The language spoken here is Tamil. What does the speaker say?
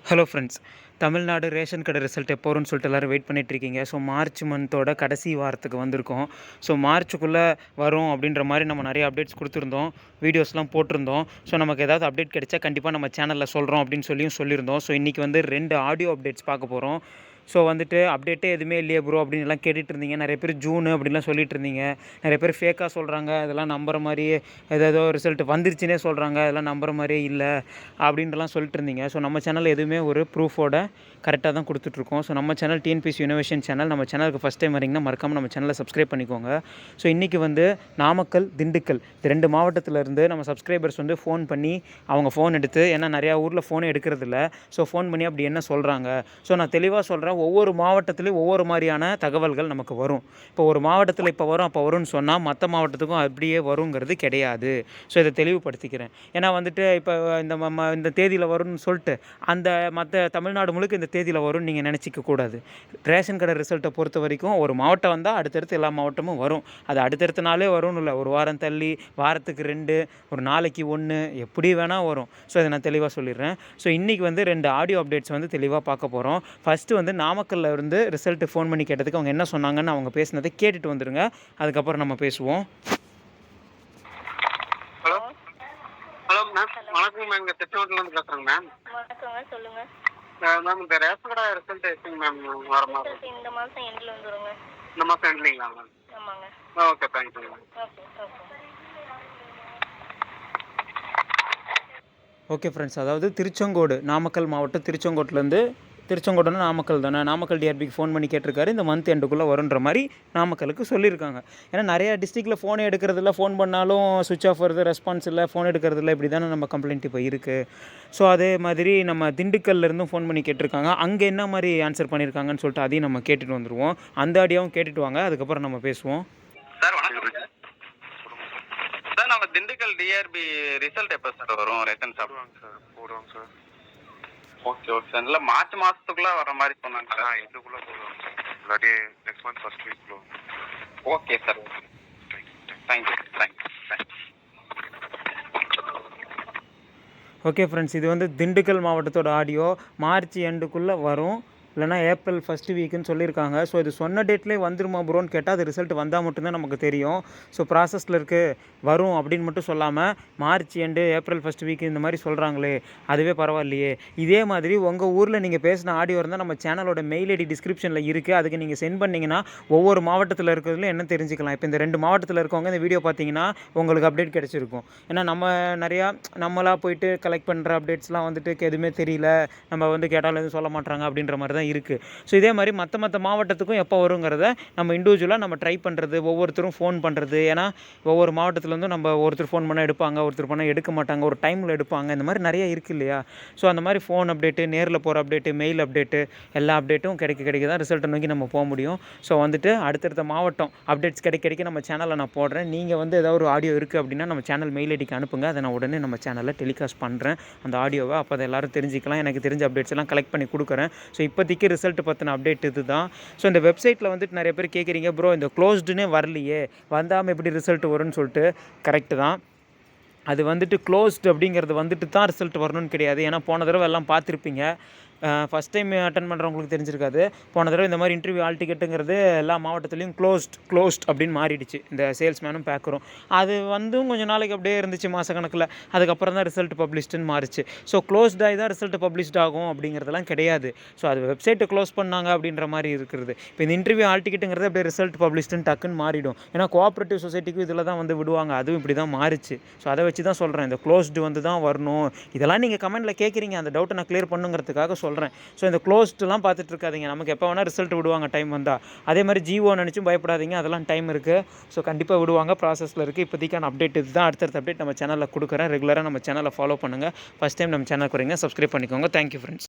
ஹலோ ஃப்ரெண்ட்ஸ், தமிழ்நாடு ரேஷன் கடை ரிசல்ட் எப்போ வரும்னு சொல்லிட்டு எல்லோரும் வெயிட் பண்ணிகிட்ருக்கீங்க. ஸோ மார்ச் மந்தோட கடைசி வாரத்துக்கு வந்திருக்கோம். ஸோ மார்ச்சுக்குள்ளே வரும் அப்படின்ற மாதிரி நம்ம நிறைய அப்டேட்ஸ் கொடுத்துருந்தோம், வீடியோஸ்லாம் போட்டிருந்தோம். ஸோ நமக்கு ஏதாவது அப்டேட் கிடைச்சா கண்டிப்பாக நம்ம சேனலில் சொல்கிறோம் அப்படின்னு சொல்லியிருந்தோம். ஸோ இன்றைக்கி வந்து 2 ஆடியோ அப்டேட்ஸ் பார்க்க போகிறோம். ஸோ வந்துட்டு அப்டேட்டே எதுவுமே இல்லையே ப்ரோ அப்படின்னு எல்லாம் கேட்டுட்டு இருந்தீங்க. நிறைய பேர் ஜூனு அப்படின்லாம் சொல்லிட்டு இருந்தீங்க. நிறைய பேர் ஃபேக்காக சொல்கிறாங்க, இதெல்லாம் நம்புற மாதிரியே ஏதோ ரிசல்ட் வந்துருச்சுன்னே சொல்கிறாங்க, அதெல்லாம் நம்புற மாதிரியே இல்லை அப்படின்ட்டுலாம் சொல்லிட்டு இருந்தீங்க. ஸோ நம்ம சேனல் எதுவுமே ஒரு ப்ரூஃபோட கரெக்டாக தான் கொடுத்துட்ருக்கோம். ஸோ நம்ம சேனல் டிஎன்பிஎஸ்சி யூனிவர்ஷன் சேனல். நம்ம சேனலுக்கு ஃபஸ்ட் டைம் வரீங்கன்னா மறக்காமல் நம்ம சேனலை சப்ஸ்கிரைப் பண்ணிக்கோங்க. ஸோ இன்றைக்கி வந்து நாமக்கல், திண்டுக்கல் இது 2 மாவட்டத்திலேருந்து நம்ம சப்ஸ்கிரைபர்ஸ் வந்து ஃபோன் பண்ணி அவங்க ஃபோன் எடுத்து, ஏன்னா நிறையா ஊரில் ஃபோனே எடுக்கிறதில்ல, ஸோ ஃபோன் பண்ணி அப்படி என்ன சொல்கிறாங்க. ஸோ நான் தெளிவாக சொல்கிறேன், ஒவ்வொரு மாவட்டத்துலேயும் ஒவ்வொரு மாதிரியான தகவல்கள் நமக்கு வரும். இப்போ ஒரு மாவட்டத்தில் இப்போ வரும் அப்போ வரும்னு சொன்னால் மற்ற மாவட்டத்துக்கும் அப்படியே வருங்கிறது கிடையாது. ஸோ இதை தெளிவுபடுத்திக்கிறேன். ஏன்னா வந்துட்டு இப்போ இந்த தேதியில் வரும்னு சொல்லிட்டு அந்த மற்ற தமிழ்நாடு முழுக்க இந்த தேதியில் வரும்னு நீங்கள் நினச்சிக்க கூடாது. ரேஷன் கடை ரிசல்ட்டை பொறுத்த வரைக்கும் ஒரு மாவட்டம் வந்தால் அடுத்தடுத்து எல்லா மாவட்டமும் வரும். அது அடுத்தடுத்த நாளே வரும்னு இல்லை, ஒரு வாரம் தள்ளி, வாரத்துக்கு 2, ஒரு நாளைக்கு 1, எப்படி வேணால் வரும். ஸோ இதை நான் தெளிவாக சொல்லிடுறேன். ஸோ இன்றைக்கி வந்து 2 ஆடியோ அப்டேட்ஸ் வந்து தெளிவாக பார்க்க போகிறோம். ஃபஸ்ட்டு வந்து நாமக்கல்ல இருந்து ரிசல்ட்டு ஃபோன் பண்ணி கேட்டதுக்கு அவங்க என்ன சொன்னாங்கன்னு அவங்க பேசினதை கேட்டுட்டு வந்துடுங்க, அதுக்கப்புறம் நம்ம பேசுவோம். ஹலோ ஹலோ மேம், வணக்கம் மேம். இங்கே திருச்செங்கோட்டிலேருந்து பேசுகிறேங்க மேம். வணக்கங்க, சொல்லுங்க மேம், இந்த ரேஷன் கடை ரிசல்ட் எப்படிங்க மேம் வர மாதிரி? இந்த மாதம் எண்டில் வந்துருங்க. இந்த மாதம் எண்ட்லிங்களா மேம்? ஆமாங்க. Okay, thank you ma'am. Okay friends, அதாவது திருச்செங்கோடு, நாமக்கல் மாவட்டம் திருச்செங்கோட்டிலேருந்து, திருச்செங்கோடுனா நாமக்கல் தானே, நாமக்கல் டிஆர்பிக்கு ஃபோன் பண்ணி கேட்டிருக்காரு. இந்த மந்த் எண்டுக்குள்ளே வருன்ற மாதிரி நாமக்கலுக்கு சொல்லியிருக்காங்க. ஏன்னா நிறையா டிஸ்ட்ரிக்டில் ஃபோன் எடுக்கிறதில்ல, ஃபோன் பண்ணாலும் சுவிட்ச் ஆஃப் வருது, ரெஸ்பான்ஸ் இல்லை, ஃபோன் எடுக்கிறதில்ல, இப்படி தானே நம்ம கம்ப்ளைண்ட் இப்போ இருக்குது. ஸோ அதே மாதிரி நம்ம திண்டுக்கல்லேருந்தும் ஃபோன் பண்ணி கேட்டிருக்காங்க. அங்கே என்ன மாதிரி ஆன்சர் பண்ணியிருக்காங்கன்னு சொல்லிட்டு அதையும் நம்ம கேட்டுட்டு வந்துடுவோம். அந்த ஆடியோவும் கேட்டுட்டு வாங்க, அதுக்கப்புறம் நம்ம பேசுவோம். சார் வணக்கம் சார். நம்ம திண்டுக்கல் டிஆர்பி ரிசல்ட் எப்போ சார் வரும்? ரேஷன் ஷாப் போடுவாங்க சார். Okay okay sir. இல்லை மார்ச் மாதத்துக்குள்ளே வர மாதிரி சொன்னாங்க சார். இதுக்குள்ளே போடுவாங்க சார், இல்லாட்டி நெக்ஸ்ட் மந்த் ஃபர்ஸ்ட் வீக்குள்ளே. Okay sir, thank you thank you. Okay friends, இது வந்து திண்டுக்கல் மாவட்டத்தோட ஆடியோ. மார்ச் எண்டுக்குள்ளே வரும், இல்லைனா ஏப்ரல் ஃபஸ்ட்டு வீக்குன்னு சொல்லியிருக்காங்க. ஸோ இது சொன்ன டேட்லேயே வந்துருமா ப்ரோன்னு கேட்டால் அது ரிசல்ட் வந்தால் மட்டும்தான் நமக்கு தெரியும். ஸோ ப்ராசஸில் இருக்குது, வரும் அப்படின்னு மட்டும் சொல்லாமல் March end, April first week இந்த மாதிரி சொல்கிறாங்களே, அதுவே பரவாயில்லையே. இதே மாதிரி உங்கள் ஊரில் நீங்கள் பேசின ஆடியோ இருந்தால் நம்ம சேனலோட மெயில் ஐடி டிஸ்கிரிப்ஷனில் இருக்குது, அதுக்கு நீங்கள் சென்ட் பண்ணிங்கன்னா ஒவ்வொரு மாவட்டத்தில் இருக்கிறதுல என்ன தெரிஞ்சுக்கலாம். இப்போ இந்த 2 மாவட்டத்தில் இருக்கவங்க இந்த வீடியோ பார்த்தீங்கன்னா உங்களுக்கு அப்டேட் கிடச்சிருக்கும். ஏன்னா நம்ம நிறையா நம்மளாக போயிட்டு கலெக்ட் பண்ணுற அப்டேட்ஸ்லாம் வந்துட்டு எதுவுமே தெரியல, நம்ம வந்து கேட்டாலும் எதுவும் சொல்ல மாட்டாங்க அப்படின்ற மாதிரி தான் இருக்குது. ஸோ இதே மாதிரி மற்ற மாவட்டத்துக்கும் எப்போ வருங்கிறத நம்ம இண்டிவிஜுவலாக நம்ம ட்ரை பண்ணுறது, ஒவ்வொருத்தரும் ஃபோன் பண்ணுறது. ஏன்னா ஒவ்வொரு மாவட்டத்துலேருந்தும் நம்ம ஒருத்தர் ஃபோன் பண்ணால் எடுப்பாங்க, ஒருத்தர் பண்ணால் எடுக்க மாட்டாங்க, ஒரு டைமில் எடுப்பாங்க, இந்த மாதிரி நிறைய இருக்குது இல்லையா. ஸோ அந்த மாதிரி ஃபோன் அப்டேட்டு, நேரில் போகிற அப்டேட்டு, மெயில் அப்டேட்டு, எல்லா அப்டேட்டும் கிடைக்க தான் ரிசல்ட்டை நோக்கி நம்ம போக முடியும். ஸோ வந்துட்டு அடுத்தடுத்த மாவட்டம் அப்டேட்ஸ் கிடைக்க நம்ம சேனலில் நான் போடுறேன். நீங்கள் வந்து ஏதாவது ஒரு ஆடியோ இருக்குது அப்படின்னா நம்ம சேனல் மெயில் ஐடிக்கு அனுப்புங்க, அதை நான் உடனே நம்ம சேனலில் டெலிகாஸ்ட் பண்ணுறேன் அந்த ஆடியோவை. அப்போ அதை எல்லோரும் தெரிஞ்சிக்கலாம். எனக்கு தெரிஞ்ச அப்டேட்ஸ் எல்லாம் கலெக்ட் பண்ணி கொடுக்குறேன். ஸோ இப்போதைக்கு ரிசல்ட் பற்றின அப்டேட் இது தான். ஸோ இந்த வெப்சைட்டில் வந்துட்டு நிறைய பேர் கேட்குறீங்க, ப்ரோ இந்த க்ளோஸ்டுனே வரலையே, வந்தாமல் எப்படி ரிசல்ட் வரும்னு சொல்லிட்டு. கரெக்டு தான், அது வந்துட்டு க்ளோஸ்டு அப்படிங்கிறது வந்துட்டு தான் ரிசல்ட் வரணும்னு கிடையாது. ஏன்னா போன தடவை எல்லாம் பார்த்துருப்பீங்க, ஃபஸ்ட் டைம் அட்டன் பண்ணுறவங்களுக்கு தெரிஞ்சிருக்காது. போன தடவை இந்த மாதிரி இன்டர்வியூ ஆல் டிக்கெட்டுங்கிறது எல்லா மாவட்டத்துலேயும் க்ளோஸ்ட் அப்படின்னு மாறிடுச்சு, இந்த சேல்ஸ்மேனும் பேக்கரும். அது வந்தும் கொஞ்சம் நாளைக்கு அப்படியே இருந்துச்சு மாதக்கணக்கில், அதுக்கப்புறம் தான் ரிசல்ட் பப்ளிஷ்டுன்னு மாறிச்சு. ஸோ க்ளோஸ்டாகி தான் ரிசல்ட் பப்ளிஷ்ட் ஆகும் அப்படிங்கிறதெல்லாம் கிடையாது. ஸோ அது வெப்சைட்டை க்ளோஸ் பண்ணாங்க அப்படின்ற மாதிரி இருக்கிறது. இப்போ இந்த இன்டர்வியூ ஆல் டிக்கெட்டுங்கிறது அப்படியே ரிசல்ட் பப்ளிஷ்டுன்னு டக்குன்னு மாறிடும். ஏன்னா கோஆப்ரேட்டிவ் சொசைட்டிக்கும் இதில் தான் வந்து விடுவாங்க, அதுவும் இப்படி தான் மாறிச்சு. ஸோ அதை வச்சு தான் சொல்கிறேன், இந்த க்ளோஸ்டு வந்து தான் வரணும். இதெல்லாம் நீங்கள் கமெண்ட்டில் கேட்குறீங்க, அந்த டவுட்டை நான் கிளியர் பண்ணுங்கிறதுக்காக சொல்கிறேன். ஸோ இந்த க்ளோஸ்ட்லாம் பார்த்துட்டு இருக்காதீங்க, நமக்கு எப்போ வேணால் ரிசல்ட் விடுவாங்க டைம் வந்தால். அதே மாதிரி ஜிஓ நினச்சும் பயப்படாதீங்க, அதெல்லாம் டைம் இருக்குது. ஸோ கண்டிப்பாக விடுவாங்க, ப்ராசஸில் இருக்குது. இப்போதைக்கான அப்டேட் இது தான். அடுத்தடுத்த அப்டேட் நம்ம சேனலில் கொடுக்குறேன். ரெகுலராக நம்ம சேனலை ஃபாலோ பண்ணுங்கள். ஃபஸ்ட் டைம் நம்ம சேனல் குறைங்க, சப்ஸ்கிரைப் பண்ணிக்கோங்க. Thank you friends.